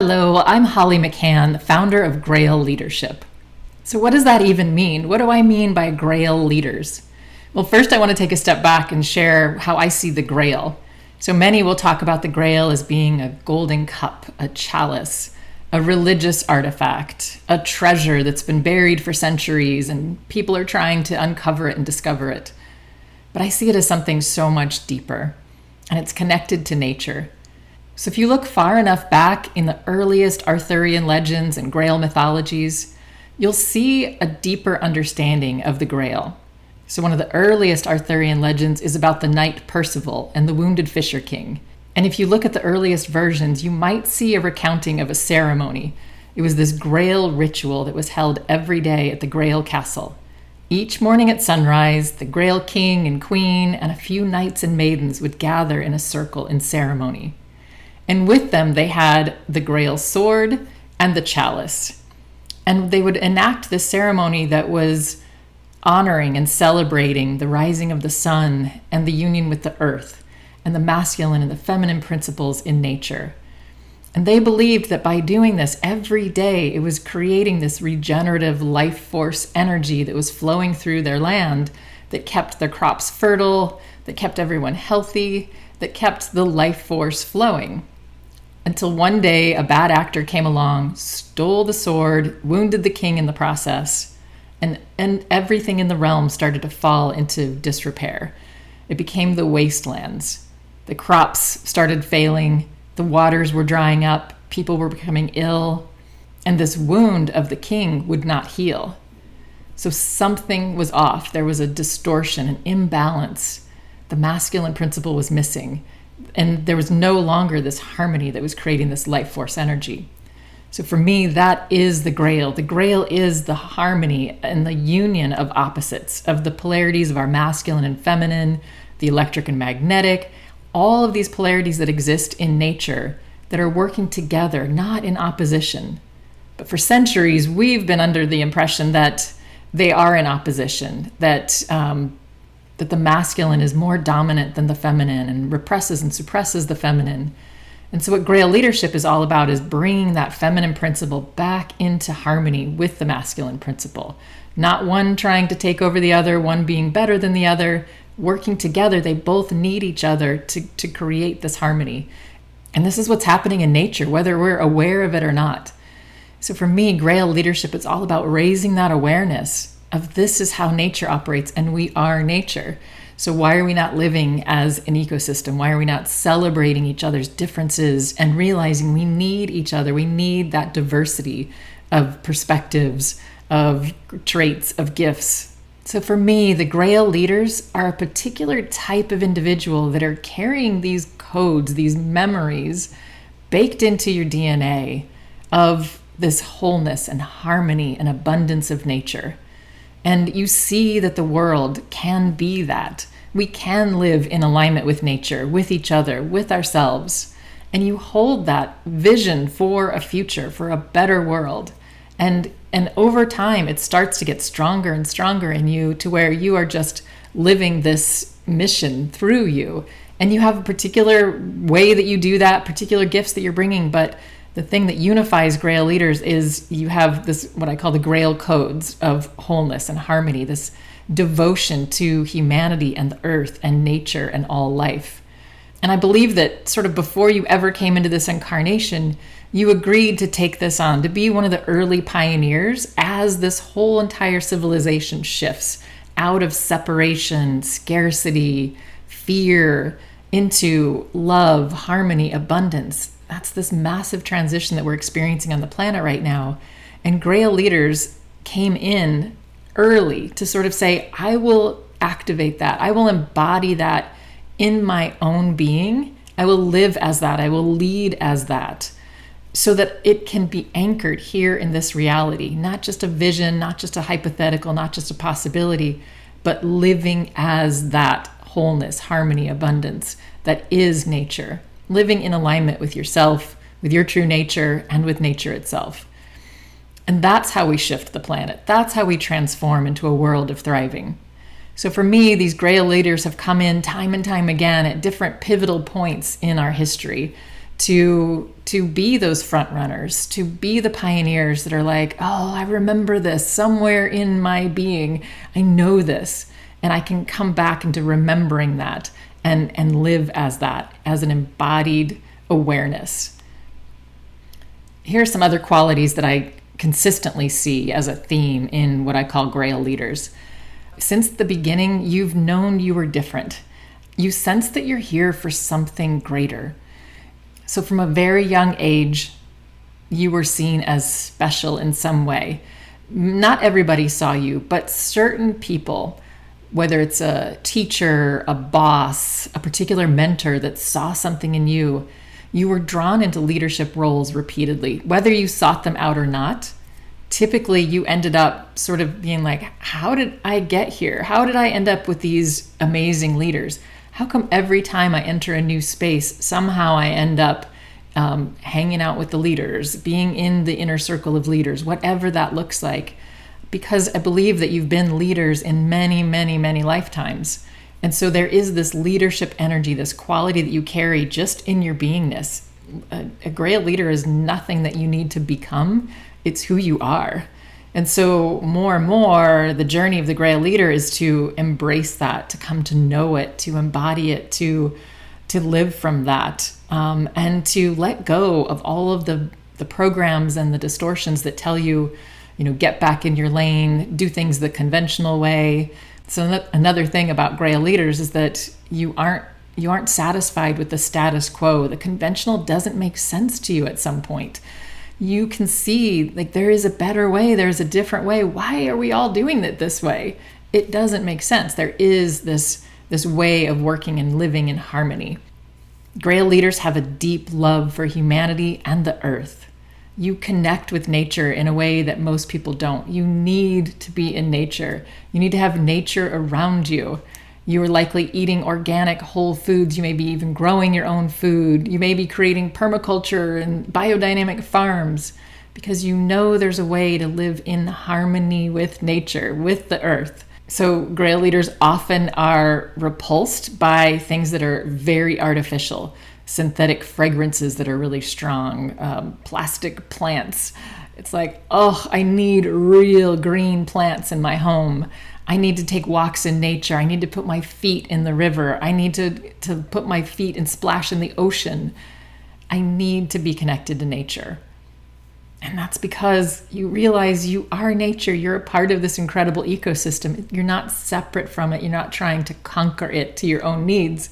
Hello, I'm Holly McCann, founder of Grail Leadership. So what does that even mean? What do I mean by Grail leaders? Well, first I want to take a step back and share how I see the Grail. So many will talk about the Grail as being a golden cup, a chalice, a religious artifact, a treasure that's been buried for centuries and people are trying to uncover it and discover it. But I see it as something so much deeper, and it's connected to nature. So if you look far enough back in the earliest Arthurian legends and Grail mythologies, you'll see a deeper understanding of the Grail. So one of the earliest Arthurian legends is about the knight Percival and the wounded Fisher King. And if you look at the earliest versions, you might see a recounting of a ceremony. It was this Grail ritual that was held every day at the Grail Castle. Each morning at sunrise, the Grail King and Queen and a few knights and maidens would gather in a circle in ceremony. And with them, they had the Grail sword and the chalice. And they would enact this ceremony that was honoring and celebrating the rising of the sun and the union with the earth and the masculine and the feminine principles in nature. And they believed that by doing this every day, it was creating this regenerative life force energy that was flowing through their land that kept their crops fertile, that kept everyone healthy, that kept the life force flowing. Until one day, a bad actor came along, stole the sword, wounded the king in the process, and everything in the realm started to fall into disrepair. It became the wastelands. The crops started failing, the waters were drying up, people were becoming ill, and this wound of the king would not heal. So something was off. There was a distortion, an imbalance. The masculine principle was missing. And there was no longer this harmony that was creating this life force energy. So for me, that is the Grail. The Grail is the harmony and the union of opposites, of the polarities of our masculine and feminine, the electric and magnetic, all of these polarities that exist in nature that are working together, not in opposition. But for centuries, we've been under the impression that they are in opposition, that the masculine is more dominant than the feminine and represses and suppresses the feminine. And so what Grail leadership is all about is bringing that feminine principle back into harmony with the masculine principle. Not one trying to take over the other, one being better than the other. Working together, they both need each other to create this harmony. And this is what's happening in nature, whether we're aware of it or not. So for me, Grail leadership is all about raising that awareness of this is how nature operates, and we are nature. So why are we not living as an ecosystem? Why are we not celebrating each other's differences and realizing we need each other? We need that diversity of perspectives, of traits, of gifts. So for me, the Grail leaders are a particular type of individual that are carrying these codes, these memories baked into your DNA of this wholeness and harmony and abundance of nature. And you see that the world can be that. We can live in alignment with nature, with each other, with ourselves. And you hold that vision for a future, for a better world. And over time, it starts to get stronger and stronger in you to where you are just living this mission through you. And you have a particular way that you do that, particular gifts that you're bringing, but the thing that unifies Grail leaders is you have this, what I call the Grail codes of wholeness and harmony, this devotion to humanity and the earth and nature and all life. And I believe that sort of before you ever came into this incarnation, you agreed to take this on, to be one of the early pioneers as this whole entire civilization shifts out of separation, scarcity, fear, into love, harmony, abundance. That's this massive transition that we're experiencing on the planet right now. And Grail leaders came in early to sort of say, I will activate that. I will embody that in my own being. I will live as that. I will lead as that so that it can be anchored here in this reality, not just a vision, not just a hypothetical, not just a possibility, but living as that wholeness, harmony, abundance that is nature. Living in alignment with yourself, with your true nature, and with nature itself. And that's how we shift the planet. That's how we transform into a world of thriving. So for me, these Grail leaders have come in time and time again at different pivotal points in our history to be those front runners, to be the pioneers that are like, oh, I remember this somewhere in my being. I know this, and I can come back into remembering that and live as that, as an embodied awareness. Here are some other qualities that I consistently see as a theme in what I call Grail leaders. Since the beginning, you've known you were different. You sense that you're here for something greater. So from a very young age, you were seen as special in some way. Not everybody saw you, but certain people, whether it's a teacher, a boss, a particular mentor that saw something in you, you were drawn into leadership roles repeatedly, whether you sought them out or not. Typically, you ended up sort of being like, how did I get here? How did I end up with these amazing leaders? How come every time I enter a new space, somehow I end up hanging out with the leaders, being in the inner circle of leaders, whatever that looks like? Because I believe that you've been leaders in many, many, many lifetimes. And so there is this leadership energy, this quality that you carry just in your beingness. A Grail leader is nothing that you need to become. It's who you are. And so more and more, the journey of the Grail leader is to embrace that, to come to know it, to embody it, to live from that, and to let go of all of the programs and the distortions that tell you, get back in your lane, do things the conventional way. So another thing about Grail leaders is that you aren't satisfied with the status quo. The conventional doesn't make sense to you at some point. You can see like there is a better way, there's a different way. Why are we all doing it this way? It doesn't make sense. There is this way of working and living in harmony. Grail leaders have a deep love for humanity and the earth. You connect with nature in a way that most people don't. You need to be in nature. You need to have nature around you. You are likely eating organic whole foods. You may be even growing your own food. You may be creating permaculture and biodynamic farms because you know there's a way to live in harmony with nature, with the earth. So Grail leaders often are repulsed by things that are very artificial, synthetic fragrances that are really strong, plastic plants. It's like, oh, I need real green plants in my home. I need to take walks in nature. I need to put my feet in the river. I need to put my feet and splash in the ocean. I need to be connected to nature. And that's because you realize you are nature. You're a part of this incredible ecosystem. You're not separate from it. You're not trying to conquer it to your own needs.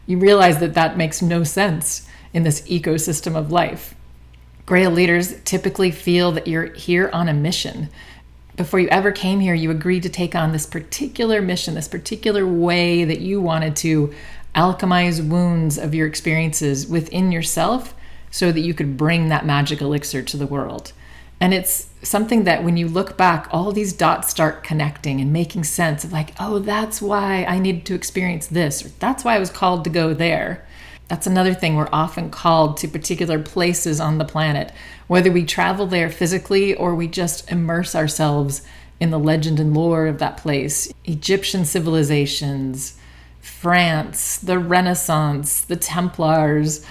You realize that makes no sense in this ecosystem of life. Grail leaders typically feel that you're here on a mission. Before you ever came here, you agreed to take on this particular mission, this particular way that you wanted to alchemize wounds of your experiences within yourself so that you could bring that magic elixir to the world. And it's something that when you look back, all these dots start connecting and making sense of like, oh, that's why I needed to experience this, or that's why I was called to go there. That's another thing. We're often called to particular places on the planet, whether we travel there physically or we just immerse ourselves in the legend and lore of that place. Egyptian civilizations, France, the Renaissance, the Templars,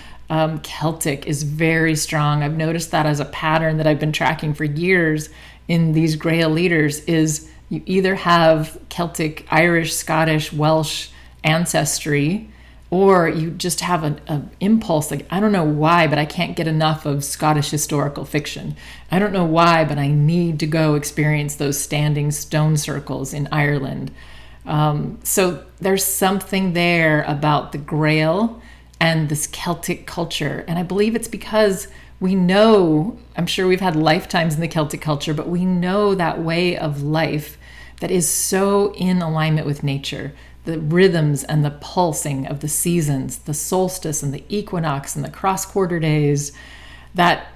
Celtic is very strong. I've noticed that as a pattern that I've been tracking for years in these Grail leaders is you either have Celtic, Irish, Scottish, Welsh ancestry, or you just have an impulse, like, I don't know why, but I can't get enough of Scottish historical fiction. I don't know why, but I need to go experience those standing stone circles in Ireland. So there's something there about the Grail and this Celtic culture. And I believe it's because we know, I'm sure we've had lifetimes in the Celtic culture, but we know that way of life that is so in alignment with nature. The rhythms and the pulsing of the seasons, the solstice and the equinox and the cross-quarter days, that,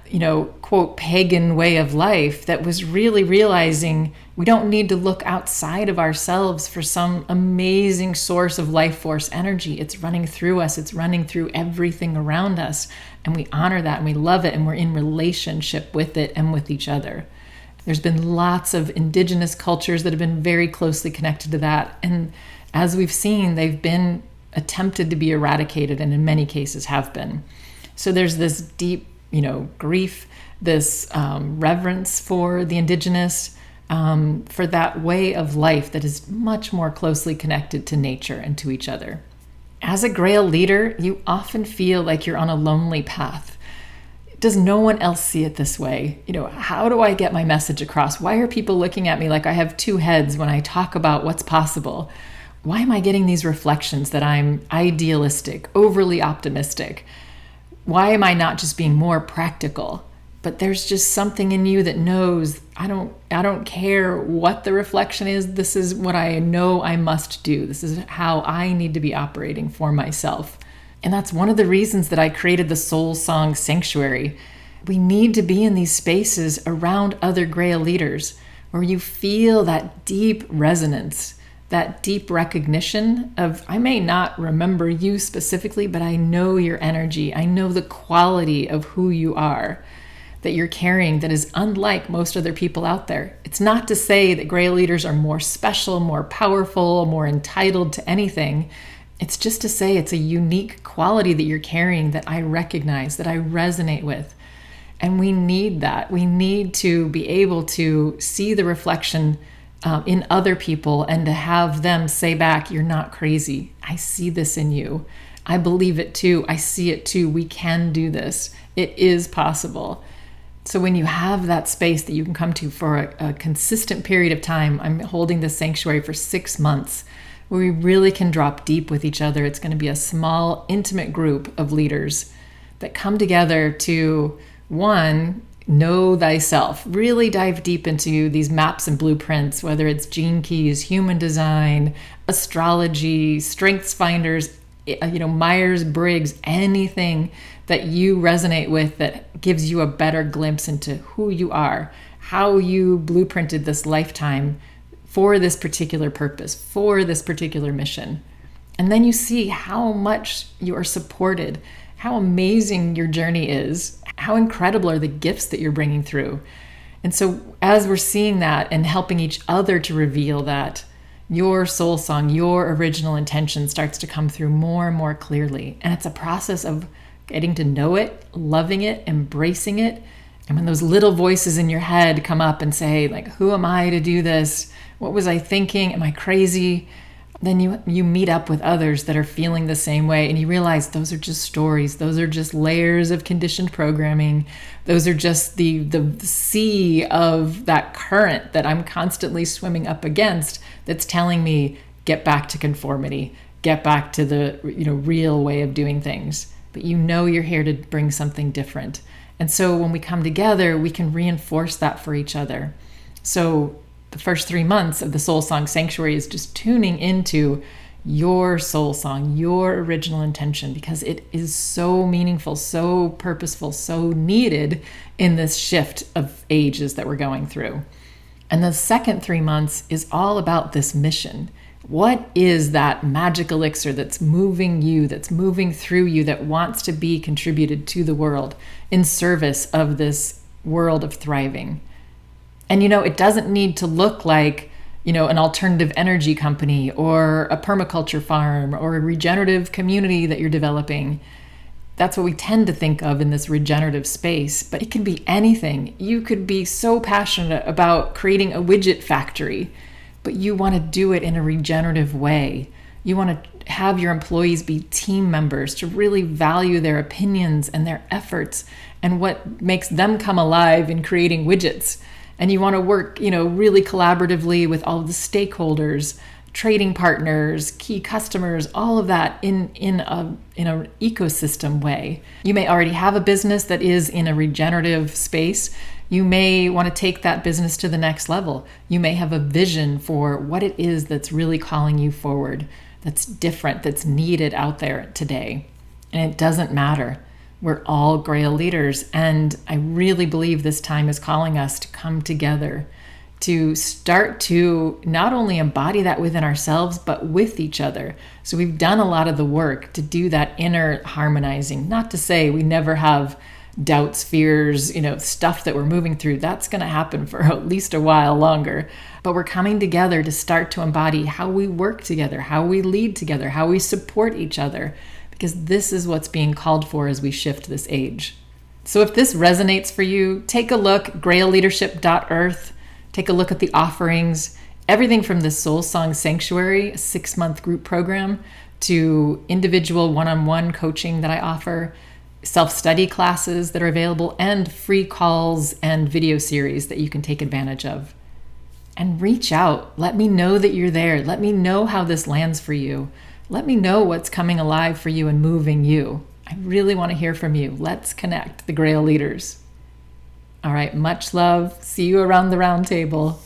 quote, pagan way of life that was really realizing we don't need to look outside of ourselves for some amazing source of life force energy. It's running through us. It's running through everything around us. And we honor that and we love it and we're in relationship with it and with each other. There's been lots of indigenous cultures that have been very closely connected to that. And as we've seen, they've been attempted to be eradicated and in many cases have been. So there's this deep, grief, this reverence for the indigenous, for that way of life that is much more closely connected to nature and to each other. As a Grail leader, you often feel like you're on a lonely path. Does no one else see it this way? How do I get my message across? Why are people looking at me like I have two heads when I talk about what's possible? Why am I getting these reflections that I'm idealistic, overly optimistic? Why am I not just being more practical? But there's just something in you that knows I don't care what the reflection is. This is what I know I must do. This is how I need to be operating for myself. And that's one of the reasons that I created the Soul Song Sanctuary. We need to be in these spaces around other Grail leaders where you feel that deep resonance, that deep recognition of, I may not remember you specifically, but I know your energy. I know the quality of who you are, that you're carrying, that is unlike most other people out there. It's not to say that Grail leaders are more special, more powerful, more entitled to anything. It's just to say it's a unique quality that you're carrying that I recognize, that I resonate with. And we need that. We need to be able to see the reflection in other people and to have them say back, you're not crazy. I see this in you. I believe it too. I see it too. We can do this. It is possible. So when you have that space that you can come to for a consistent period of time, I'm holding this sanctuary for 6 months, where we really can drop deep with each other. It's going to be a small, intimate group of leaders that come together to, one, know thyself, really dive deep into these maps and blueprints, whether it's gene keys, human design, astrology, strengths finders, Myers-Briggs, anything that you resonate with that gives you a better glimpse into who you are, how you blueprinted this lifetime for this particular purpose, for this particular mission. And then you see how much you are supported, how amazing your journey is, how incredible are the gifts that you're bringing through. And so as we're seeing that and helping each other to reveal that, your soul song, your original intention starts to come through more and more clearly. And it's a process of getting to know it, loving it, embracing it. And when those little voices in your head come up and say, like, who am I to do this? What was I thinking? Am I crazy? Then you meet up with others that are feeling the same way, and you realize those are just stories. Those are just layers of conditioned programming. Those are just the sea of that current that I'm constantly swimming up against that's telling me, get back to conformity, get back to the real way of doing things. But you're here to bring something different. And so when we come together, we can reinforce that for each other. So the first 3 months of the Soul Song Sanctuary is just tuning into your soul song, your original intention, because it is so meaningful, so purposeful, so needed in this shift of ages that we're going through. And the second 3 months is all about this mission. What is that magic elixir that's moving you, that's moving through you, that wants to be contributed to the world in service of this world of thriving? And it doesn't need to look like, an alternative energy company or a permaculture farm or a regenerative community that you're developing. That's what we tend to think of in this regenerative space, but it can be anything. You could be so passionate about creating a widget factory, but you want to do it in a regenerative way. You want to have your employees be team members, to really value their opinions and their efforts and what makes them come alive in creating widgets. And you want to work, really collaboratively with all of the stakeholders, trading partners, key customers, all of that in an ecosystem way. You may already have a business that is in a regenerative space. You may want to take that business to the next level. You may have a vision for what it is that's really calling you forward, that's different, that's needed out there today. And it doesn't matter. We're all Grail leaders, and I really believe this time is calling us to come together, to start to not only embody that within ourselves, but with each other. So we've done a lot of the work to do that inner harmonizing. Not to say we never have doubts, fears, stuff that we're moving through. That's going to happen for at least a while longer. But we're coming together to start to embody how we work together, how we lead together, how we support each other. because this is what's being called for as we shift this age. So if this resonates for you, take a look, grailleadership.earth. Take a look at the offerings, everything from the Soul Song Sanctuary, a 6-month group program, to individual one-on-one coaching that I offer, self-study classes that are available, and free calls and video series that you can take advantage of. And reach out. Let me know that you're there. Let me know how this lands for you. Let me know what's coming alive for you and moving you. I really want to hear from you. Let's connect, the Grail Leaders. All right, much love. See you around the round table.